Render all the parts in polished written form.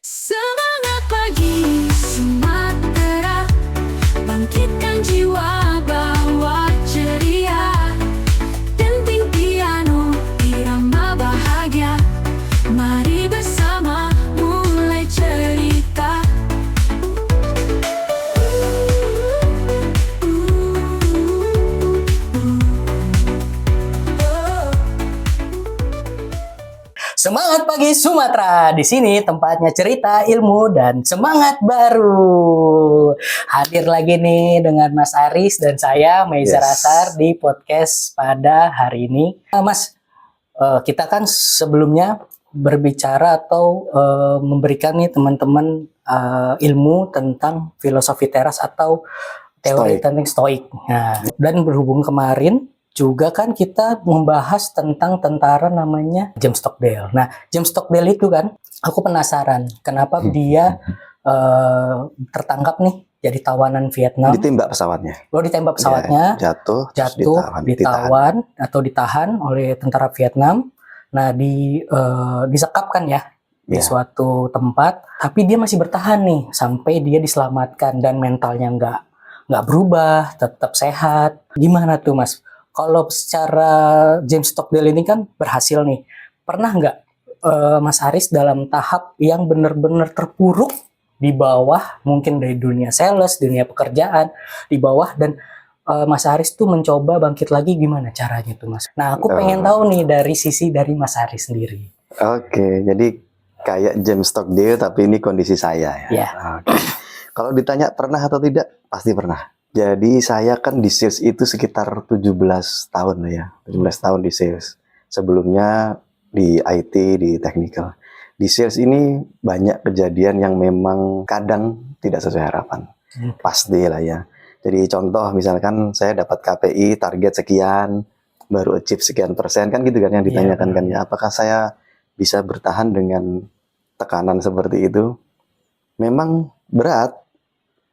Semangat pagi Sumatera, bangkitkan jiwa bawa ceria. Denting piano, irama bahagia. Mari bersama mulai cerita. Semangat pagi Sumatera. Di sini tempatnya cerita, ilmu, dan semangat baru. Hadir lagi nih dengan Mas Aris dan saya Meiza Yes. Rasar di podcast pada hari ini. Mas, kita kan sebelumnya berbicara atau memberikan nih teman-teman ilmu tentang filosofi teras atau teori Stoik. tentang stoik. Nah, dan berhubung kemarin juga kan kita membahas tentang tentara namanya James Stockdale. Nah, James Stockdale itu kan, aku penasaran kenapa dia tertangkap nih jadi tawanan Vietnam. Ditembak pesawatnya. Ditembak pesawatnya, Ya, jatuh, terus ditawan atau ditahan oleh tentara Vietnam. Nah, disekapkan ya di Ya. suatu tempat, tapi dia masih bertahan nih sampai dia diselamatkan dan mentalnya nggak berubah, tetap sehat. Gimana tuh Mas? Kalau secara James Stockdale ini kan berhasil nih, pernah nggak Mas Aris dalam tahap yang benar-benar terpuruk di bawah, mungkin dari dunia sales, dunia pekerjaan, di bawah, dan Mas Aris tuh mencoba bangkit lagi, gimana caranya tuh Mas? Nah, aku pengen tahu nih dari sisi dari Mas Aris sendiri. Oke, jadi kayak James Stockdale tapi ini kondisi saya ya. Ya. Oke. Kalau ditanya pernah atau tidak, pasti pernah. Jadi saya kan di sales itu sekitar 17 tahun lah ya. 17 tahun di sales. Sebelumnya di IT, di technical. Di sales ini banyak kejadian yang memang kadang tidak sesuai harapan. Pasti lah ya. Jadi contoh misalkan saya dapat KPI target sekian, baru achieve sekian persen, kan gitu kan yang ditanyakan kan ya. Apakah saya bisa bertahan dengan tekanan seperti itu? Memang berat,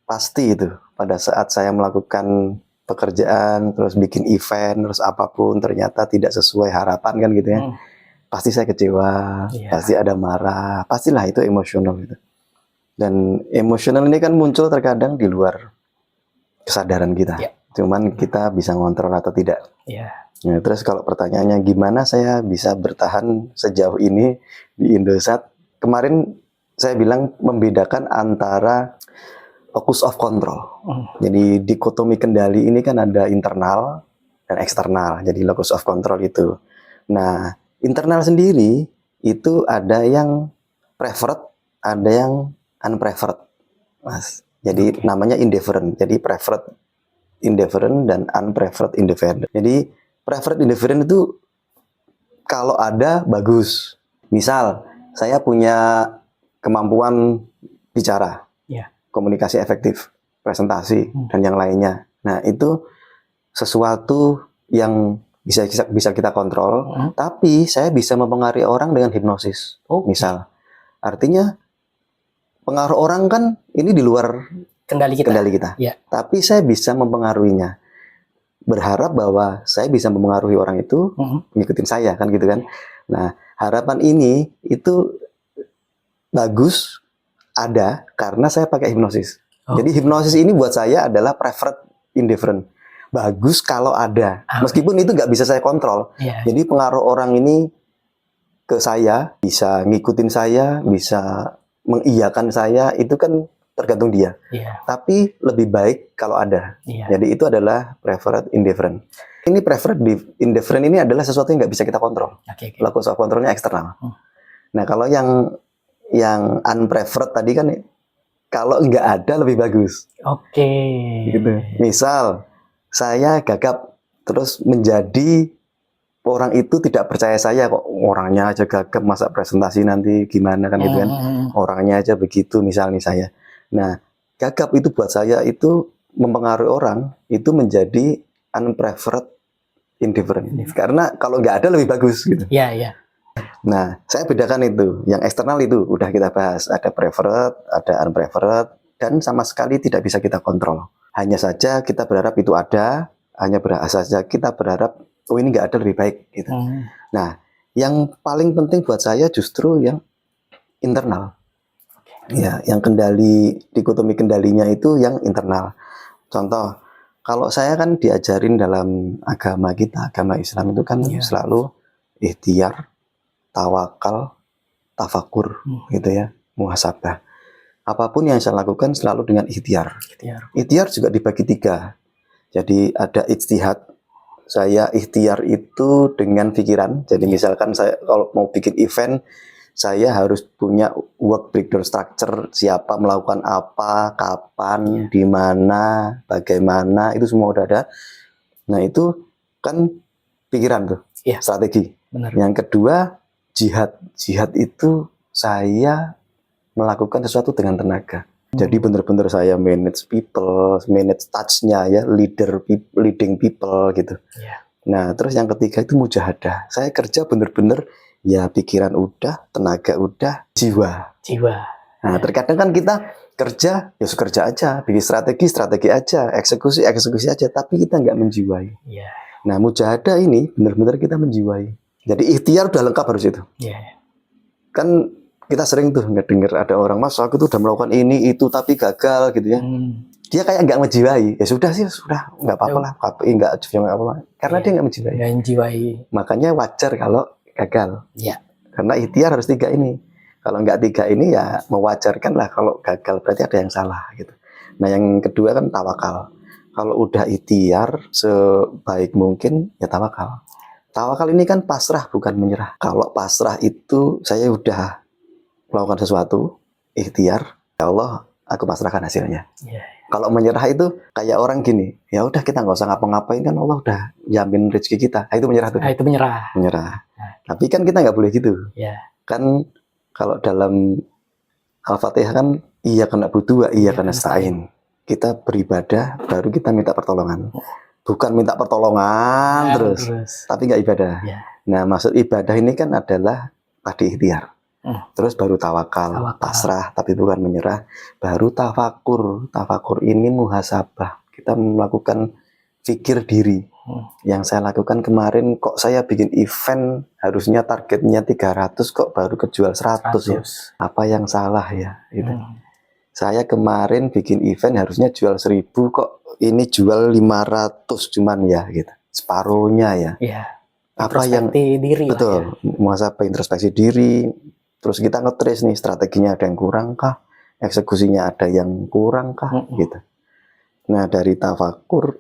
pasti itu. Pada saat saya melakukan pekerjaan, terus bikin event, terus apapun ternyata tidak sesuai harapan kan gitu ya. Pasti saya kecewa, pasti ada marah, pastilah itu emosional gitu. Dan emosional ini kan muncul terkadang di luar kesadaran kita. Cuman kita bisa ngontrol atau tidak. Nah, terus kalau pertanyaannya gimana saya bisa bertahan sejauh ini di Indosat? Kemarin saya bilang membedakan antara locus of control. Jadi dikotomi kendali ini kan ada internal dan eksternal. Jadi locus of control itu. Nah, internal sendiri itu ada yang preferred, ada yang unpreferred, Mas. Jadi namanya indifferent. Jadi preferred indifferent dan unpreferred indifferent. Jadi preferred indifferent itu kalau ada bagus. Misal saya punya kemampuan bicara, komunikasi efektif, presentasi dan yang lainnya. Nah, itu sesuatu yang bisa kita kontrol, tapi saya bisa mempengaruhi orang dengan hipnosis. Misal, artinya pengaruh orang kan ini di luar kendali kita. Tapi saya bisa mempengaruhinya. Berharap bahwa saya bisa mempengaruhi orang itu ngikutin saya kan gitu kan. Nah, harapan ini itu bagus ada karena saya pakai hipnosis. Jadi hipnosis ini buat saya adalah preferred indifferent. Bagus kalau ada, meskipun itu nggak bisa saya kontrol. Jadi pengaruh orang ini ke saya, bisa ngikutin saya, bisa mengiyakan saya, itu kan tergantung dia. Tapi lebih baik kalau ada. Jadi itu adalah preferred indifferent. Ini preferred indifferent ini adalah sesuatu yang nggak bisa kita kontrol. Locus of controlnya eksternal. Nah, kalau yang unpreferred tadi kan kalau nggak ada lebih bagus. Gitu. Misal saya gagap terus menjadi orang itu tidak percaya saya, kok orangnya aja gagap masa presentasi nanti gimana kan gitu kan. Orangnya aja begitu misal nih saya. Nah, gagap itu buat saya itu mempengaruhi orang itu menjadi unpreferred indifferent. Karena kalau nggak ada lebih bagus gitu. Nah, saya bedakan itu. Yang eksternal itu udah kita bahas. Ada preferred, ada unpreferred, dan sama sekali tidak bisa kita kontrol. Hanya saja kita berharap itu ada, saja kita berharap, oh ini nggak ada lebih baik. Gitu. Nah, yang paling penting buat saya justru yang internal. Ya, yang dikotomi kendalinya itu yang internal. Contoh, kalau saya kan diajarin dalam agama kita, agama Islam itu kan Iya. selalu ikhtiar, tawakal, tafakur, gitu ya, muhasabah. Apapun yang saya lakukan selalu dengan ikhtiar. Ikhtiar juga dibagi 3. Jadi ada ijtihad. Saya ikhtiar itu dengan pikiran. Jadi misalkan saya kalau mau bikin event, saya harus punya work breakdown structure, siapa melakukan apa, kapan, di mana, bagaimana, itu semua udah ada. Nah itu kan pikiran tuh, Iya. strategi. Benar. Yang kedua jihad. Jihad itu saya melakukan sesuatu dengan tenaga. Jadi benar-benar saya manage people, manage touch-nya ya, leading people gitu. Iya. Nah, terus yang ketiga itu mujahadah. Saya kerja benar-benar ya pikiran udah, tenaga udah, jiwa. Nah, terkadang kan kita kerja ya kerja aja, bikin strategi aja, eksekusi aja, tapi kita nggak menjiwai. Iya. Nah, mujahadah ini benar-benar kita menjiwai. Jadi ikhtiar udah lengkap harus itu. Iya. Kan kita sering tuh nggak dengar ada orang, Mas aku tuh udah melakukan ini itu tapi gagal gitu ya. Dia kayak nggak menjiwai. Ya sudah sih, sudah nggak apa-apa lah. KPI nggak apa-apa. Karena dia nggak menjiwai. Nggak menjiwai. Makanya wajar kalau gagal. Iya. Karena ikhtiar harus 3 ini. Kalau nggak 3 ini ya mewajarkan lah kalau gagal, berarti ada yang salah gitu. Nah yang kedua kan tawakal. Kalau udah ikhtiar sebaik mungkin ya tawakal. Tawakal ini kan pasrah bukan menyerah. Kalau pasrah itu saya udah melakukan sesuatu, ikhtiar, ya Allah, aku pasrahkan hasilnya. Iya. Kalau menyerah itu kayak orang gini, ya udah kita nggak usah ngapa-ngapain kan Allah udah jamin rezeki kita. Nah, itu menyerah tuh. Nah, itu menyerah. Tapi kan kita nggak boleh gitu. Iya. Kan kalau dalam Al-Fatihah kan iya kena butuh, iya kena stain. Kita beribadah baru kita minta pertolongan. Bukan minta pertolongan terus, tapi nggak ibadah. Iya. Nah, maksud ibadah ini kan adalah tadi ikhtiar. Terus baru tawakal, pasrah tapi bukan menyerah. Baru tafakur. Tafakur ini muhasabah. Kita melakukan pikir diri. Yang saya lakukan kemarin, kok saya bikin event harusnya targetnya 300 kok baru kejual 100 ya. Apa yang salah ya? Gitu. Saya kemarin bikin event harusnya jual 1000 kok ini jual 500 cuman ya gitu. Separuhnya ya. Iya. Apa yang diri betul, muhasabah introspeksi diri. Terus kita nge-trace nih strateginya ada yang kurang kah? Eksekusinya ada yang kurang kah? Gitu. Nah, dari tafakur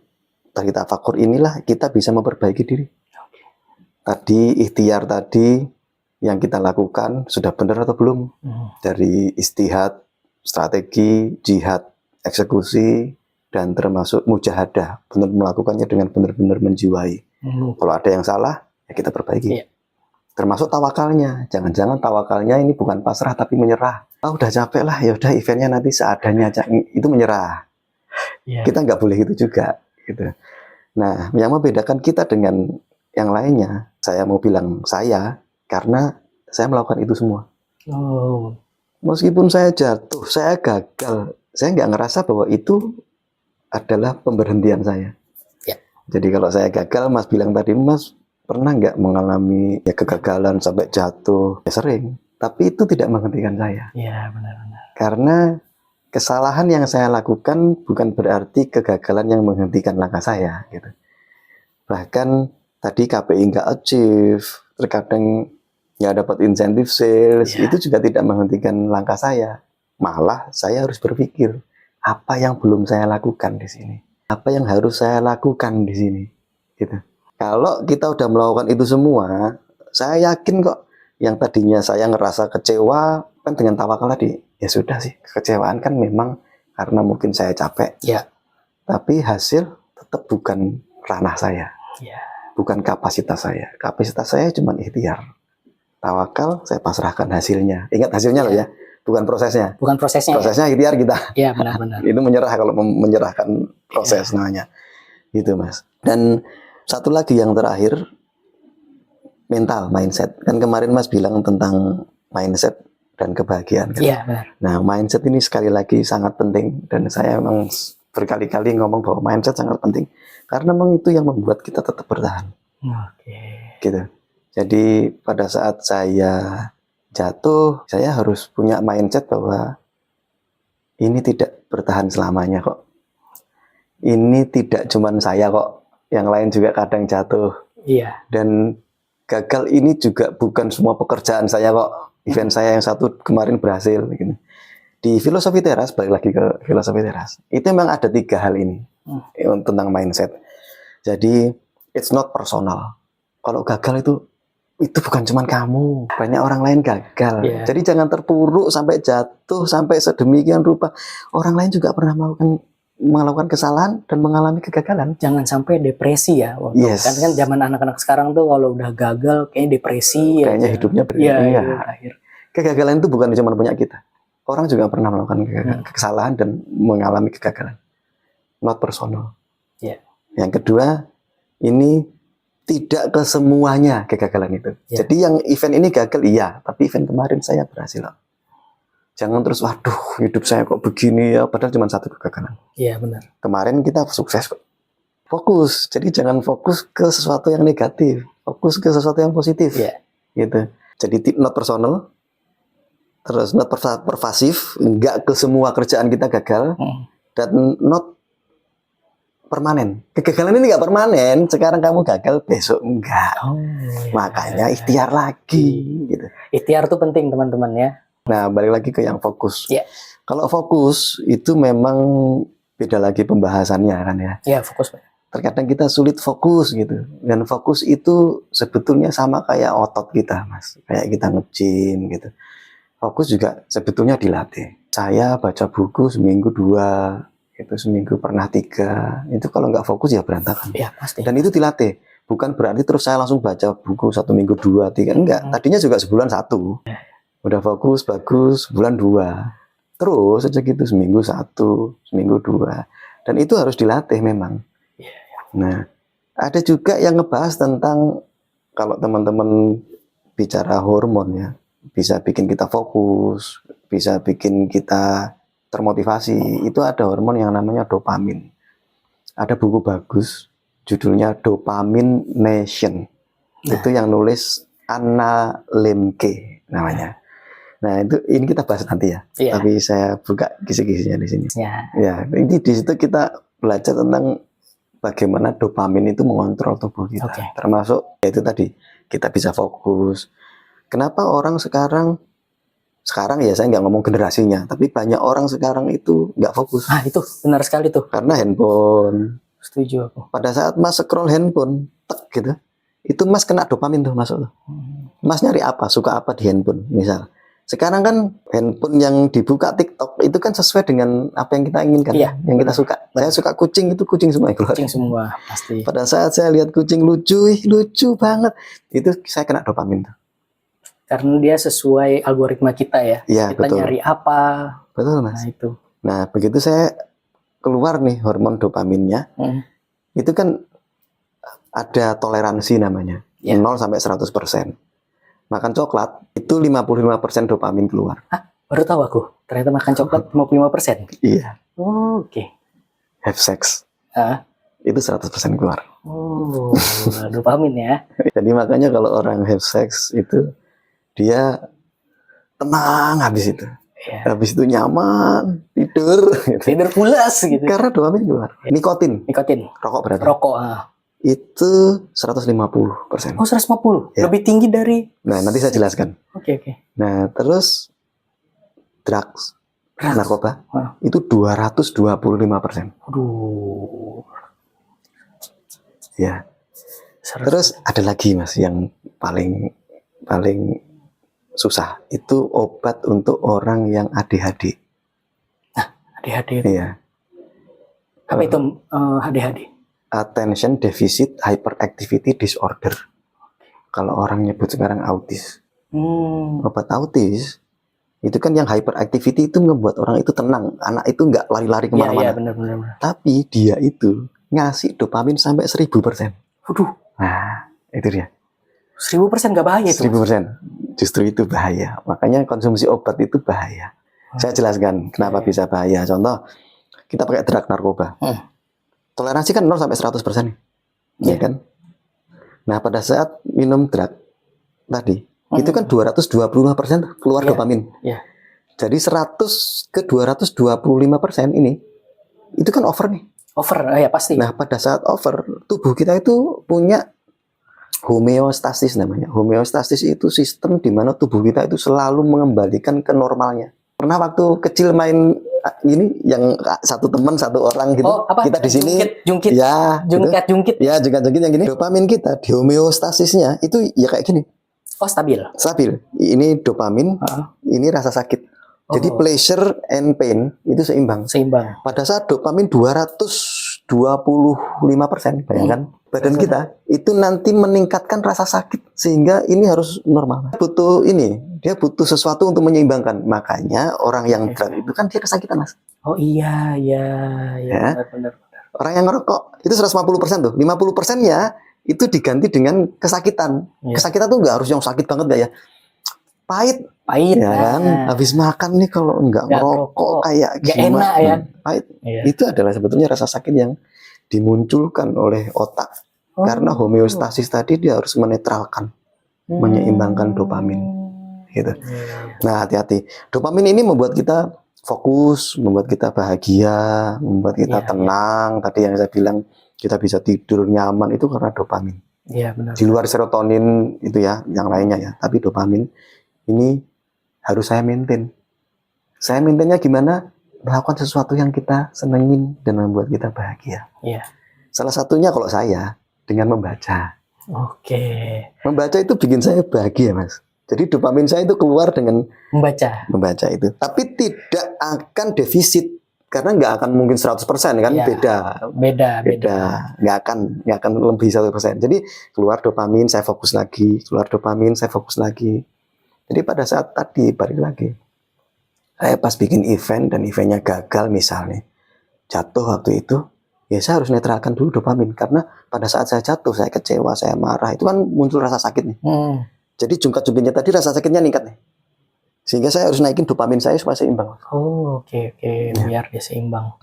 inilah kita bisa memperbaiki diri. Tadi ikhtiar tadi yang kita lakukan sudah benar atau belum? Dari istihad, strategi, jihad, eksekusi, dan termasuk mujahadah. Benar melakukannya dengan benar-benar menjiwai. Kalau ada yang salah, ya kita perbaiki. Iya. Termasuk tawakalnya. Jangan-jangan tawakalnya ini bukan pasrah tapi menyerah. Udah capek lah, ya udah eventnya nanti seadanya aja. Itu menyerah. Iya. Kita nggak boleh gitu juga. Gitu. Nah, yang membedakan kita dengan yang lainnya, saya mau bilang saya, karena saya melakukan itu semua. Meskipun saya jatuh, saya gagal, saya nggak ngerasa bahwa itu adalah pemberhentian saya. Ya. Jadi kalau saya gagal, Mas bilang tadi, Mas pernah nggak mengalami ya, kegagalan sampai jatuh? Ya, sering. Tapi itu tidak menghentikan saya. Iya, benar-benar. Karena kesalahan yang saya lakukan bukan berarti kegagalan yang menghentikan langkah saya. Gitu. Bahkan tadi KPI nggak achieve, terkadang nggak dapat insentif sales, itu juga tidak menghentikan langkah saya. Malah saya harus berpikir, apa yang belum saya lakukan di sini? Apa yang harus saya lakukan di sini? Gitu. Kalau kita udah melakukan itu semua, saya yakin kok yang tadinya saya ngerasa kecewa, kan dengan tawakal tadi, ya sudah sih, kekecewaan kan memang karena mungkin saya capek. Ya. Tapi hasil tetap bukan ranah saya. Ya. Bukan kapasitas saya. Kapasitas saya cuma ikhtiar. Tawakal, saya pasrahkan hasilnya. Ingat hasilnya loh ya, bukan prosesnya. Bukan prosesnya. Prosesnya ikhtiar kita. Iya, benar-benar. Itu menyerah kalau menyerahkan proses namanya. Gitu, Mas. Dan satu lagi yang terakhir, mental, mindset. Kan kemarin Mas bilang tentang mindset dan kebahagiaan. Kan? Iya, benar. Nah, mindset ini sekali lagi sangat penting. Dan saya memang berkali-kali ngomong bahwa mindset sangat penting. Karena memang itu yang membuat kita tetap bertahan. Oke. Gitu. Jadi pada saat saya jatuh, saya harus punya mindset bahwa ini tidak bertahan selamanya kok. Ini tidak cuman saya kok, yang lain juga kadang jatuh. Iya. Dan gagal ini juga bukan semua pekerjaan saya kok. Event saya yang satu kemarin berhasil. Gitu. Di filosofi teras, balik lagi ke filosofi teras, itu memang ada 3 hal ini tentang mindset. Jadi it's not personal. Kalau gagal itu bukan cuman kamu, banyak orang lain gagal. Yeah. Jadi jangan terpuruk sampai jatuh, sampai sedemikian rupa. Orang lain juga pernah melakukan kesalahan dan mengalami kegagalan. Jangan sampai depresi ya. Yes. Kan zaman anak-anak sekarang tuh kalau udah gagal kayaknya depresi. Kayaknya aja. hidupnya Iya, iya. berakhir. Kegagalan itu bukan cuma punya kita. Orang juga pernah melakukan kesalahan dan mengalami kegagalan. Not personal. Yeah. Yang kedua, ini tidak ke semuanya kegagalan itu. Yeah. Jadi yang event ini gagal, iya. Tapi event kemarin saya berhasil. Jangan terus, waduh hidup saya kok begini ya. Padahal cuma satu kegagalan. Iya, benar. Kemarin kita sukses kok. Fokus. Jadi jangan fokus ke sesuatu yang negatif. Fokus ke sesuatu yang positif. Iya. Gitu. Jadi not personal. Terus not pervasif. Enggak ke semua kerjaan kita gagal. Dan not permanen. Kegagalan ini nggak permanen. Sekarang kamu gagal, besok enggak. Oh, iya. Makanya ikhtiar lagi. Gitu. Ikhtiar tuh penting teman-teman ya. Nah, balik lagi ke yang fokus. Iya. Kalau fokus itu memang beda lagi pembahasannya kan ya. Iya, fokus. Terkadang kita sulit fokus gitu. Dan fokus itu sebetulnya sama kayak otot kita, Mas. Kayak kita nge-gym gitu. Fokus juga sebetulnya dilatih. Saya baca buku seminggu 2, itu seminggu pernah 3. Itu kalau nggak fokus ya berantakan. Iya, pasti. Dan itu dilatih. Bukan berarti terus saya langsung baca buku 1 minggu 2, 3. Enggak. Tadinya juga sebulan 1. Udah fokus, bagus, bulan 2. Terus aja gitu, seminggu 1, seminggu 2. Dan itu harus dilatih memang. Nah, ada juga yang ngebahas tentang kalau teman-teman bicara hormon ya, bisa bikin kita fokus, bisa bikin kita termotivasi. Itu ada hormon yang namanya dopamin. Ada buku bagus, judulnya Dopamine Nation. Itu yang nulis Anna Lemke namanya. Nah, ini kita bahas nanti ya. Iya. Tapi saya buka kisi-kisinya di sini. Ya. Ya, ini di situ kita belajar tentang bagaimana dopamin itu mengontrol tubuh kita. Oke. Termasuk yaitu tadi kita bisa fokus. Kenapa orang sekarang ya saya nggak ngomong generasinya, tapi banyak orang sekarang itu nggak fokus. Ah, itu benar sekali tuh. Karena handphone. Setuju aku. Pada saat Mas scroll handphone, tek gitu, itu Mas kena dopamin tuh masuk tuh. Mas nyari apa, suka apa di handphone misal. Sekarang kan handphone yang dibuka TikTok itu kan sesuai dengan apa yang kita inginkan, Iya, yang kita suka. Saya suka kucing, itu kucing semua yang keluar. Kucing semua pasti. Pada saat saya lihat kucing lucu, lucu banget, itu saya kena dopamin tuh. Karena dia sesuai algoritma kita ya. Iya, Kita betul. nyari apa. Betul, Mas. Nah, itu. Nah, begitu saya keluar nih hormon dopaminnya, itu kan ada toleransi namanya, Ya. 0 sampai 100%. Makan coklat itu 55% dopamin keluar. Baru tahu aku. Ternyata makan coklat 55%. Iya. Oh, oke. Have sex Ah. itu 100% keluar. Oh, dopamin ya. Jadi makanya kalau orang have sex itu dia tenang habis itu. Ya. Habis itu nyaman, tidur gitu. Tidur pulas gitu. Karena dopamin keluar. Nikotin, Nikotin. rokok berarti. Rokok. Itu 150%. Oh, 150. Ya. Lebih tinggi dari. Nah, nanti saya jelaskan. Oke. Nah, terus drugs, narkoba, Wah. itu 225%. Aduh. Ya. 100. Terus ada lagi Mas yang paling susah. Itu obat untuk orang yang ADHD. ADHD. Iya. Apa itu ADHD? Attention Deficit Hyperactivity Disorder. Kalau orang nyebut sekarang autis. Obat autis itu kan yang hyperactivity itu ngebuat orang itu tenang. Anak itu nggak lari-lari Iya, kemana-mana. benar. Tapi dia itu ngasih dopamin sampai 1000%. Waduh, Nah, itu dia. 1000% nggak bahaya itu. 1000%. Justru itu bahaya. Makanya konsumsi obat itu bahaya. Saya jelaskan kenapa bisa bahaya. Contoh, kita pakai drug narkoba. Toleransi kan 0 sampai 100% nih. Ya kan? Nah, pada saat minum drug tadi, itu kan 225% keluar Iya. dopamin. Iya. Jadi 100 ke 225% ini, itu kan over nih. Over, ya pasti. Nah, pada saat over, tubuh kita itu punya homeostasis namanya. Homeostasis itu sistem di mana tubuh kita itu selalu mengembalikan ke normalnya. Pernah waktu kecil main ini yang satu teman satu orang gitu. Oh, apa? Kita di sini Jungkit. ya, Jungkit. ya jungkit yang gini. Dopamin kita di homeostasisnya itu ya kayak gini. Oh, stabil. Stabil. Ini dopamin, ini rasa sakit. Jadi pleasure and pain itu seimbang. Seimbang. Pada saat dopamin 225%, bayangkan badan kita itu nanti meningkatkan rasa sakit sehingga ini harus normal. Butuh ini, dia butuh sesuatu untuk menyeimbangkan. Makanya orang yang drug itu kan dia kesakitan, Mas. Oh iya, Ya. benar. Orang yang ngerokok itu 150% tuh. 50%-nya itu diganti dengan kesakitan. Iya. Kesakitan tuh nggak harus yang sakit banget nggak ya. Pahit, Pahit. ya kan? Habis makan nih kalau nggak ngerokok kayak nggak gimana? enak ya. Pahit. Iya. Itu adalah sebetulnya rasa sakit yang dimunculkan oleh otak. Oh. Karena homeostasis tadi dia harus menetralkan, menyeimbangkan dopamin. Gitu. Nah, hati-hati. Dopamin ini membuat kita fokus, membuat kita bahagia, membuat kita tenang. Tadi yang saya bilang, kita bisa tidur nyaman itu karena dopamin. Iya, benar. Di luar serotonin itu ya, yang lainnya ya. Tapi dopamin ini harus saya maintain. Saya maintainnya gimana? Melakukan sesuatu yang kita senengin dan membuat kita bahagia. Iya. Salah satunya kalau saya dengan membaca. Oke. Membaca itu bikin saya bahagia, Mas. Jadi dopamin saya itu keluar dengan membaca itu. Tapi tidak akan defisit karena nggak akan mungkin 100% kan, ya, beda. Nggak akan lebih 100%. Jadi keluar dopamin, saya fokus lagi, keluar dopamin, saya fokus lagi. Jadi pada saat tadi balik lagi, saya pas bikin event dan eventnya gagal misalnya, jatuh waktu itu, ya saya harus netralkan dulu dopamin karena pada saat saya jatuh, saya kecewa, saya marah, itu kan muncul rasa sakit nih. Jadi jungkat-jungkitnya tadi rasa sakitnya meningkat nih. Sehingga saya harus naikin dopamin saya supaya seimbang. Oh, oke. Biar dia seimbang.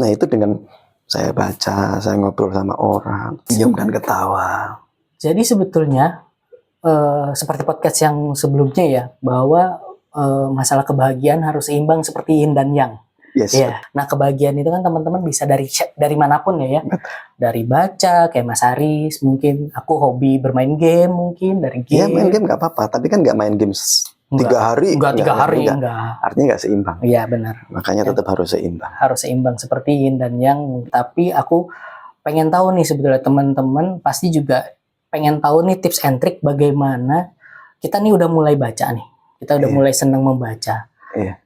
Nah, itu dengan saya baca, saya ngobrol sama orang, diam dan ketawa. Jadi sebetulnya seperti podcast yang sebelumnya ya, bahwa masalah kebahagiaan harus seimbang seperti yin dan yang. Yes. Iya. Nah, kebahagiaan itu kan teman-teman bisa dari manapun ya. Dari baca kayak Mas Aris, mungkin aku hobi bermain game mungkin dari game. Ya, main game nggak apa-apa, tapi kan nggak main game 3 hari. Enggak 3 hari, enggak. Artinya nggak seimbang. Iya, benar. Makanya tetap harus seimbang. Harus seimbang seperti yin dan yang. Tapi aku pengen tahu nih sebetulnya teman-teman pasti juga pengen tahu nih tips and trick bagaimana kita nih udah mulai baca nih. Kita udah mulai senang membaca.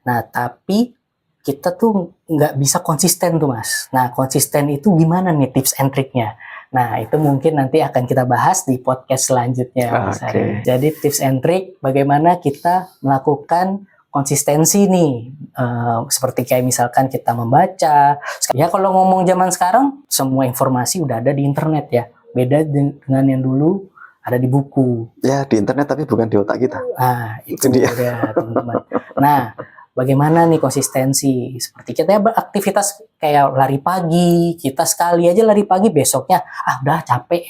Nah, tapi kita tuh nggak bisa konsisten tuh, Mas. Nah, konsisten itu gimana nih tips and triknya? Nah, itu mungkin nanti akan kita bahas di podcast selanjutnya, Mas Ari. Jadi tips and trick bagaimana kita melakukan konsistensi nih. Seperti kayak misalkan kita membaca. Ya kalau ngomong zaman sekarang, semua informasi udah ada di internet ya. Beda dengan yang dulu ada di buku. Ya, di internet tapi bukan di otak kita. Nah, itu dia, teman-teman. Nah, bagaimana nih konsistensi? Seperti kita beraktivitas kayak lari pagi, kita sekali aja lari pagi, besoknya udah capek.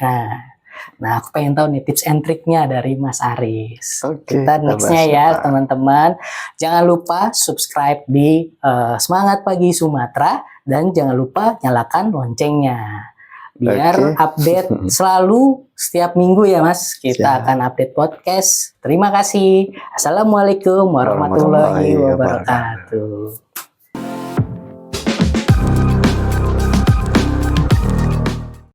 Nah, aku pengen tahu nih tips and triknya dari Mas Aris. Kita nextnya ya teman-teman. Jangan lupa subscribe di Semangat Pagi Sumatera dan jangan lupa nyalakan loncengnya. Biar update selalu setiap minggu ya Mas. Kita akan update podcast. Terima kasih. Assalamualaikum warahmatullahi wabarakatuh.